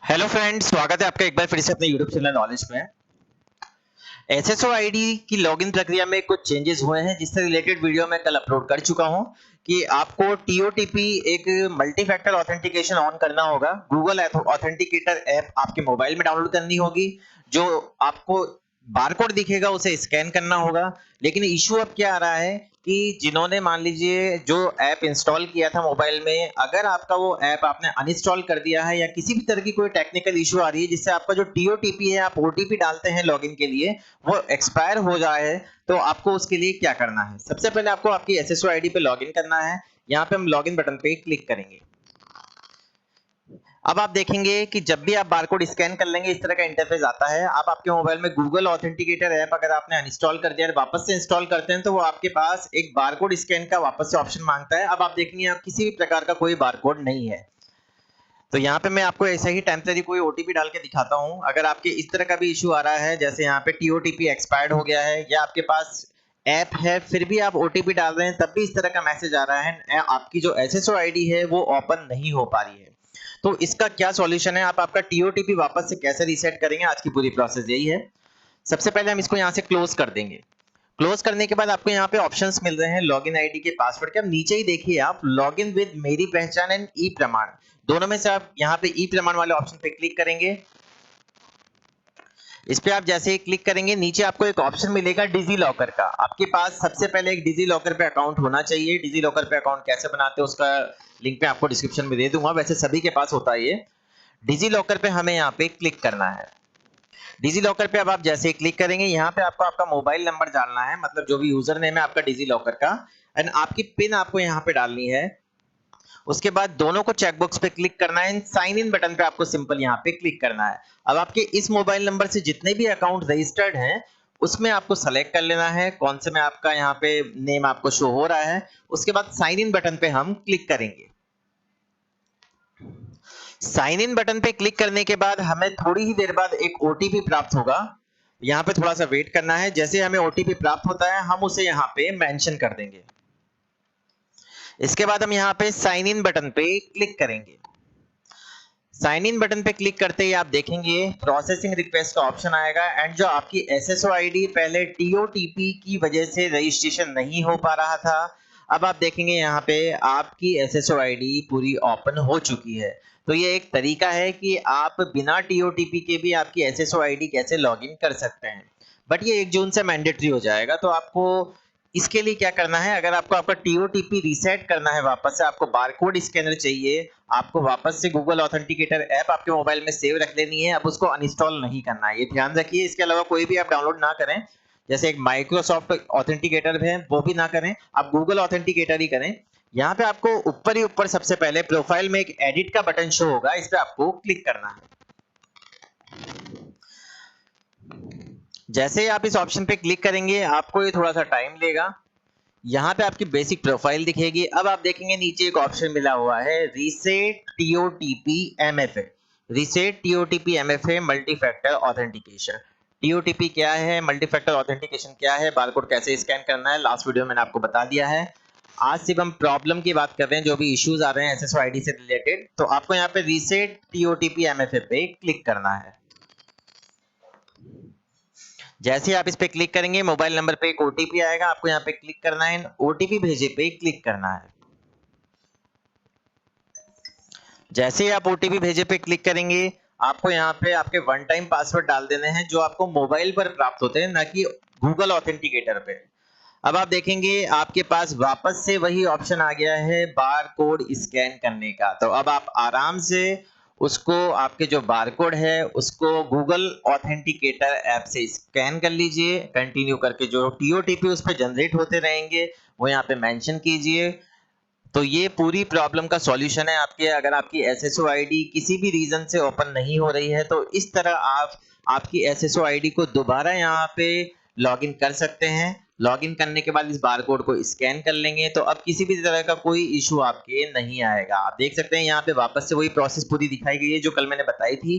Hello friends, स्वागत है आपका एक बार फिर से अपने यूट्यूब चैनल नॉलेज में। एसएसओ आईडी की लॉगिन प्रक्रिया में कुछ चेंजेस हुए हैं जिससे रिलेटेड वीडियो मैं कल अपलोड कर चुका हूं कि आपको टीओटीपी एक मल्टी फैक्टर ऑथेंटिकेशन ऑन करना होगा। गूगल ऑथेंटिकेटर ऐप आपके मोबाइल में डाउनलोड करनी होगी। जो आपको बारकोड दिखेगा उसे स्कैन करना होगा। लेकिन इशू अब क्या आ रहा है कि जिन्होंने मान लीजिए जो ऐप इंस्टॉल किया था मोबाइल में, अगर आपका वो ऐप आपने अनइंस्टॉल कर दिया है या किसी भी तरह की कोई टेक्निकल इशू आ रही है जिससे आपका जो टीओटीपी है, आप ओटीपी डालते हैं लॉगिन के लिए, वो एक्सपायर हो जाए, तो आपको उसके लिए क्या करना है। सबसे पहले आपको आपकी एसएसओ आईडी पे लॉगिन करना है। यहाँ पे हम लॉगिन बटन पे क्लिक करेंगे। अब आप देखेंगे कि जब भी आप बारकोड स्कैन कर लेंगे इस तरह का इंटरफेस आता है। आप आपके मोबाइल में गूगल ऑथेंटिकेटर ऐप अगर आपने अनइंस्टॉल कर दिया और वापस से इंस्टॉल करते हैं तो वो आपके पास एक बारकोड स्कैन का वापस से ऑप्शन मांगता है। अब आप देखेंगे आप किसी भी प्रकार का कोई बारकोड नहीं है। तो यहाँ पे मैं आपको ऐसा ही टेम्परेरी कोई ओटीपी डाल के दिखाता हूँ। अगर आपके इस तरह का भी इशू आ रहा है, जैसे यहाँ पे टीओटीपी एक्सपायर्ड हो गया है या आपके पास ऐप है फिर भी आप ओटीपी डाल रहे हैं तब भी इस तरह का मैसेज आ रहा है, आपकी जो एसएसओ आईडी है वो ओपन नहीं हो पा रही है, तो इसका क्या सॉल्यूशन है, आप आपका टीओटीपी वापस से कैसे रीसेट करेंगे, आज की पूरी प्रोसेस यही है। सबसे पहले हम इसको यहाँ से क्लोज कर देंगे। क्लोज करने के बाद आपको यहाँ पे ऑप्शंस मिल रहे हैं लॉगिन आईडी के, पासवर्ड के। अब नीचे ही देखिए आप लॉगिन विद मेरी पहचान एंड ई प्रमाण, दोनों में से आप यहाँ पे ई प्रमाण वाले ऑप्शन पे क्लिक करेंगे। इस पे आप जैसे ही क्लिक करेंगे नीचे आपको एक ऑप्शन मिलेगा डिजी लॉकर का। आपके पास सबसे पहले एक डिजी लॉकर पे अकाउंट होना चाहिए। डिजी लॉकर पे अकाउंट कैसे बनाते हैं उसका लिंक मैं आपको डिस्क्रिप्शन में दे दूंगा, वैसे सभी के पास होता है ये। डिजी लॉकर पे हमें यहाँ पे क्लिक करना है। डिजी लॉकर पे अब आप जैसे ही क्लिक करेंगे यहाँ पे आपको आपका मोबाइल नंबर डालना है, मतलब जो भी यूजर नेम है आपका डिजी लॉकर का, एंड आपकी पिन आपको यहाँ पे डालनी है। उसके बाद दोनों को चेकबॉक्स पे क्लिक करना है, साइन इन बटन पे आपको सिंपल यहाँ पे क्लिक करना है। अब आपके इस मोबाइल नंबर से जितने भी अकाउंट रजिस्टर्ड हैं उसमें आपको सेलेक्ट कर लेना है कौन से में आपका यहाँ पे नेम आपको शो हो रहा है। उसके बाद साइन इन बटन पे हम क्लिक करेंगे। साइन इन बटन पे क्लिक करने के बाद हमें थोड़ी ही देर बाद एक ओटीपी प्राप्त होगा। यहाँ पे थोड़ा सा वेट करना है। जैसे हमें ओटीपी प्राप्त होता है हम उसे यहाँ पे मेंशन कर देंगे। इसके बाद हम यहाँ पे साइन इन बटन पे क्लिक करेंगे। साइन इन बटन पे क्लिक करते ही आप देखेंगे प्रोसेसिंग रिक्वेस्ट का ऑप्शन आएगा, एंड जो आपकी एसएसओ आईडी पहले टीओटीपी की वजह से रजिस्ट्रेशन नहीं हो पा रहा था, अब आप देखेंगे यहाँ पे आपकी एसएसओ आईडी पूरी ओपन हो चुकी है। तो ये एक तरीका है कि आप बिना टीओटीपी के भी आपकी एसएसओ आईडी कैसे लॉगिन कर सकते हैं। बट ये 1 जून से मैंडेटरी हो जाएगा, तो आपको इसके लिए क्या करना है, अगर आपको आपका टीओटीपी रीसेट करना है, वापस से आपको बारकोड स्कैनर चाहिए, आपको वापस से गूगल ऑथेंटिकेटर ऐप आपके मोबाइल में सेव रख लेनी है। अब उसको अनइंस्टॉल नहीं करना है, ये ध्यान रखिए। इसके अलावा कोई भी आप डाउनलोड ना करें, जैसे एक माइक्रोसॉफ्ट ऑथेंटिकेटर है वो भी ना करें, आप गूगल ऑथेंटिकेटर ही करें। यहाँ पे आपको ऊपर ही ऊपर सबसे पहले प्रोफाइल में एक एडिट का बटन शो होगा, इस पे आपको क्लिक करना है। जैसे ही आप इस ऑप्शन पे क्लिक करेंगे आपको ये थोड़ा सा टाइम लेगा। यहाँ पे आपकी बेसिक प्रोफाइल दिखेगी। अब आप देखेंगे नीचे एक ऑप्शन मिला हुआ है reset TOTP MFA. Reset TOTP MFA multi factor authentication. TOTP क्या है, मल्टी फैक्टर ऑथेंटिकेशन क्या है, बारकोड कैसे स्कैन करना है, लास्ट वीडियो में मैंने आपको बता दिया है। आज सिर्फ हम प्रॉब्लम की बात कर रहे हैं, जो भी इश्यूज आ रहे हैं एसएसओ आईडी से रिलेटेड। तो आपको यहाँ पे रीसेट टीओटीपी एमएफए पे क्लिक करना है। जैसे ही आप इस पे क्लिक करेंगे मोबाइल नंबर पे एक ओटीपी आएगा, आपको यहाँ पे क्लिक करना है, ओटीपी भेजे पे क्लिक करना है। जैसे ही आप ओटीपी भेजे पे क्लिक करेंगे आपको यहाँ पे आपके वन टाइम पासवर्ड डाल देने हैं जो आपको मोबाइल पर प्राप्त होते हैं, ना कि गूगल ऑथेंटिकेटर पे। अब आप देखेंगे आपके पास वापस से वही ऑप्शन आ गया है बार कोड स्कैन करने का। तो अब आप आराम से उसको, आपके जो बारकोड है उसको गूगल ऑथेंटिकेटर ऐप से स्कैन कर लीजिए। कंटिन्यू करके जो टीओटीपी उस पर जनरेट होते रहेंगे वो यहाँ पे मेंशन कीजिए। तो ये पूरी प्रॉब्लम का सॉल्यूशन है आपके। अगर आपकी एसएसओ आईडी किसी भी रीजन से ओपन नहीं हो रही है तो इस तरह आप आपकी एसएसओ आईडी को दोबारा यहाँ पे लॉगिन कर सकते हैं। लॉगिन करने के बाद इस बारकोड को स्कैन कर लेंगे तो अब किसी भी तरह का कोई इशू आपके नहीं आएगा। आप देख सकते हैं यहाँ पे वापस से वही प्रोसेस पूरी दिखाई गई है जो कल मैंने बताई थी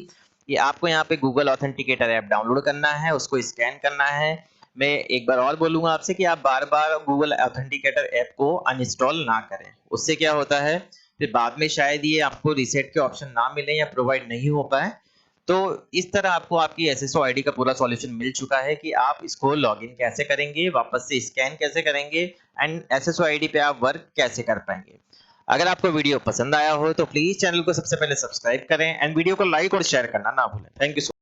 कि आपको यहाँ पे गूगल ऑथेंटिकेटर ऐप डाउनलोड करना है, उसको स्कैन करना है। मैं एक बार और बोलूंगा आपसे कि आप बार बार गूगल ऑथेंटिकेटर ऐप को अनइंस्टॉल ना करें। उससे क्या होता है फिर बाद में शायद ये आपको रीसेट के ऑप्शन ना मिले या प्रोवाइड नहीं हो पाए। तो इस तरह आपको आपकी एसएसओ आईडी का पूरा सॉल्यूशन मिल चुका है कि आप इसको लॉगिन कैसे करेंगे, वापस से स्कैन कैसे करेंगे एंड एसएसओ आईडी पे आप वर्क कैसे कर पाएंगे। अगर आपको वीडियो पसंद आया हो तो प्लीज चैनल को सबसे पहले सब्सक्राइब करें एंड वीडियो को लाइक और शेयर करना ना भूलें। Thank you.